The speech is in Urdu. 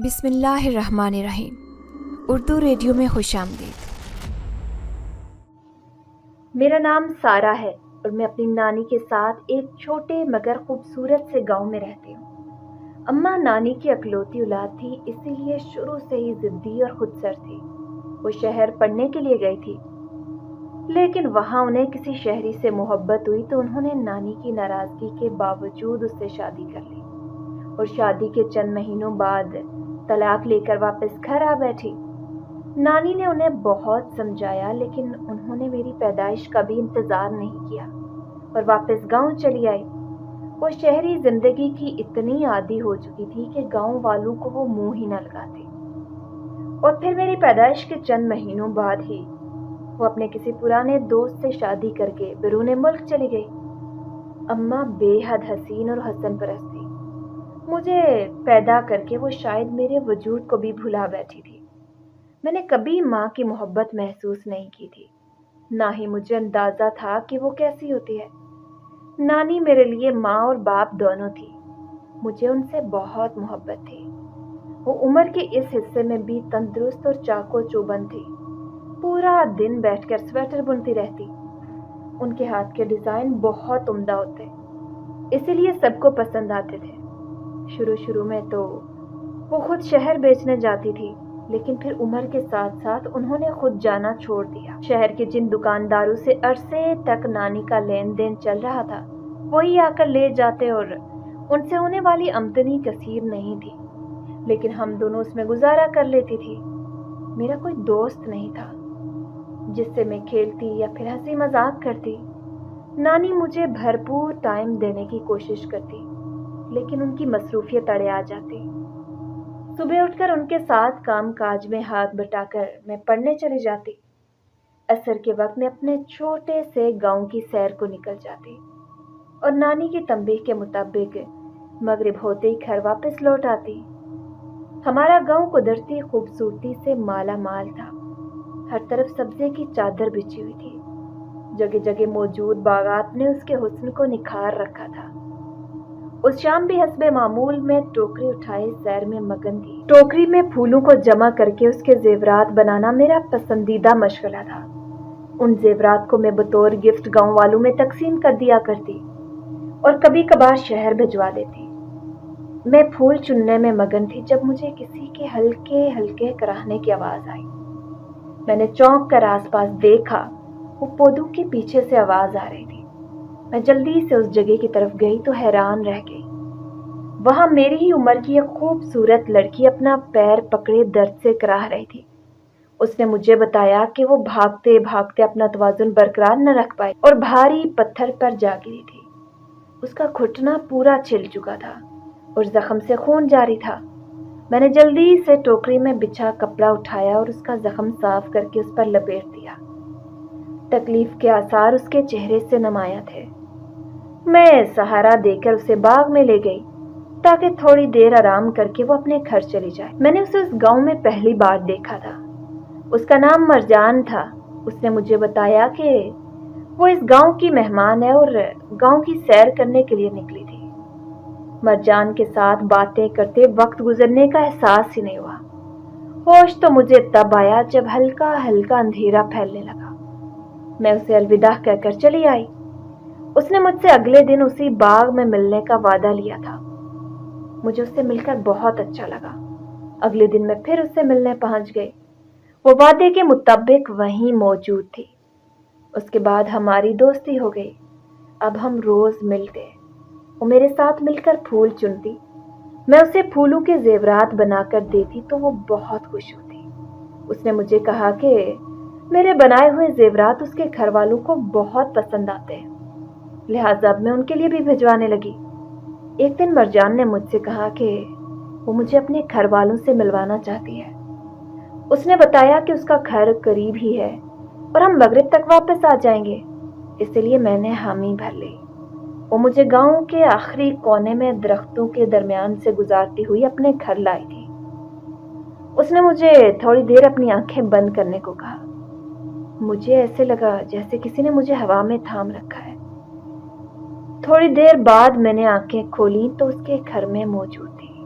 بسم اللہ الرحمن الرحیم۔ اردو ریڈیو میں خوش آمدید۔ میرا نام سارہ ہے اور میں اپنی نانی کے ساتھ ایک چھوٹے مگر خوبصورت سے گاؤں میں رہتی ہوں۔ اماں نانی کی اکلوتی اولاد تھی، اسی لیے شروع سے ہی ضدی اور خود سر تھی۔ وہ شہر پڑھنے کے لیے گئی تھی، لیکن وہاں انہیں کسی شہری سے محبت ہوئی تو انہوں نے نانی کی ناراضگی کے باوجود اس سے شادی کر لی اور شادی کے چند مہینوں بعد طلاق لے کر واپس گھر آ بیٹھی۔ نانی نے انہیں بہت سمجھایا، لیکن انہوں نے میری پیدائش کا بھی انتظار نہیں کیا اور واپس گاؤں چلی آئی۔ وہ شہری زندگی کی اتنی عادی ہو چکی تھی کہ گاؤں والوں کو وہ منہ ہی نہ لگاتی۔ اور پھر میری پیدائش کے چند مہینوں بعد ہی وہ اپنے کسی پرانے دوست سے شادی کر کے بیرون ملک چلی گئی۔ اماں بے حد حسین اور حسن پرست تھی۔ مجھے پیدا کر کے وہ شاید میرے وجود کو بھی بھلا بیٹھی تھی۔ میں نے کبھی ماں کی محبت محسوس نہیں کی تھی، نہ ہی مجھے اندازہ تھا کہ وہ کیسی ہوتی ہے۔ نانی میرے لیے ماں اور باپ دونوں تھی۔ مجھے ان سے بہت محبت تھی۔ وہ عمر کے اس حصے میں بھی تندرست اور چاقو چوبند تھی۔ پورا دن بیٹھ کر سویٹر بنتی رہتی۔ ان کے ہاتھ کے ڈیزائن بہت عمدہ ہوتے، اسی لیے سب کو پسند آتے تھے۔ شروع میں تو وہ خود شہر بیچنے جاتی تھی، لیکن پھر عمر کے ساتھ ساتھ انہوں نے خود جانا چھوڑ دیا۔ شہر کے جن دکانداروں سے عرصے تک نانی کا لین دین چل رہا تھا، وہی آ کر لے جاتے اور ان سے ہونے والی آمدنی کثیر نہیں تھی، لیکن ہم دونوں اس میں گزارا کر لیتی تھی۔ میرا کوئی دوست نہیں تھا جس سے میں کھیلتی یا پھر ہنسی مذاق کرتی۔ نانی مجھے بھرپور ٹائم دینے کی کوشش کرتی، لیکن ان کی مصروفیت اڑے آ جاتی۔ صبح اٹھ کر ان کے ساتھ کام کاج میں ہاتھ بٹا کر میں پڑھنے چلی جاتی۔ عصر کے وقت میں اپنے چھوٹے سے گاؤں کی سیر کو نکل جاتی اور نانی کی تنبیہ کے مطابق مغرب ہوتے ہی گھر واپس لوٹ آتی۔ ہمارا گاؤں قدرتی خوبصورتی سے مالا مال تھا۔ ہر طرف سبزے کی چادر بچھی ہوئی تھی۔ جگہ جگہ موجود باغات نے اس کے حسن کو نکھار رکھا تھا۔ اس شام بھی حسب معمول میں ٹوکری اٹھائے سیر میں مگن تھی۔ ٹوکری میں پھولوں کو جمع کر کے اس کے زیورات بنانا میرا پسندیدہ مشغلہ تھا۔ ان زیورات کو میں بطور گفٹ گاؤں والوں میں تقسیم کر دیا کرتی اور کبھی کبھار شہر بھجوا دیتی۔ میں پھول چننے میں مگن تھی جب مجھے کسی کے ہلکے ہلکے کراہنے کی آواز آئی۔ میں نے چونک کر آس پاس دیکھا، وہ پودوں کے پیچھے سے آواز آ رہی تھی۔ میں جلدی سے اس جگہ کی طرف گئی تو حیران رہ گئی۔ وہاں میری ہی عمر کی ایک خوبصورت لڑکی اپنا پیر پکڑے درد سے کراہ رہی تھی۔ اس نے مجھے بتایا کہ وہ بھاگتے بھاگتے اپنا توازن برقرار نہ رکھ پائی اور بھاری پتھر پر جا گری تھی۔ اس کا گھٹنا پورا چھل چکا تھا اور زخم سے خون جاری تھا۔ میں نے جلدی سے ٹوکری میں بچھا کپڑا اٹھایا اور اس کا زخم صاف کر کے اس پر لپیٹ دیا۔ تکلیف کے آثار اس کے چہرے سے نمایاں تھے۔ میں سہارا دے کر اسے باغ میں لے گئی تاکہ تھوڑی دیر آرام کر کے وہ اپنے گھر چلی جائے۔ میں نے اسے اس گاؤں میں پہلی بار دیکھا تھا۔ اس کا نام مرجان تھا۔ اس نے مجھے بتایا کہ وہ اس گاؤں کی مہمان ہے اور گاؤں کی سیر کرنے کے لیے نکلی تھی۔ مرجان کے ساتھ باتیں کرتے وقت گزرنے کا احساس ہی نہیں ہوا۔ ہوش تو مجھے تب آیا جب ہلکا ہلکا اندھیرا پھیلنے لگا۔ میں اسے الوداع کہہ کر چلی آئی۔ اس نے مجھ سے اگلے دن اسی باغ میں ملنے کا وعدہ لیا تھا۔ مجھے اس سے مل کر بہت اچھا لگا۔ اگلے دن میں پھر اس سے ملنے پہنچ گئی۔ وہ وعدے کے مطابق وہیں موجود تھی۔ اس کے بعد ہماری دوستی ہو گئی۔ اب ہم روز ملتے۔ وہ میرے ساتھ مل کر پھول چنتی، میں اسے پھولوں کے زیورات بنا کر دیتی تو وہ بہت خوش ہوتی۔ اس نے مجھے کہا کہ میرے بنائے ہوئے زیورات اس کے گھر والوں کو بہت پسند آتے ہیں، لہٰذا اب میں ان کے لیے بھی بھجوانے لگی۔ ایک دن مرجان نے مجھ سے کہا کہ وہ مجھے اپنے گھر والوں سے ملوانا چاہتی ہے۔ اس نے بتایا کہ اس کا گھر قریب ہی ہے اور ہم مغرب تک واپس آ جائیں گے، اس لیے میں نے حامی بھر لی۔ وہ مجھے گاؤں کے آخری کونے میں درختوں کے درمیان سے گزارتی ہوئی اپنے گھر لائی تھی۔ اس نے مجھے تھوڑی دیر اپنی آنکھیں بند کرنے کو کہا۔ مجھے ایسے لگا جیسے کسی نے مجھے ہوا میں تھام رکھا ہے۔ تھوڑی دیر بعد میں نے آنکھیں کھولیں تو اس کے گھر میں موجود تھی۔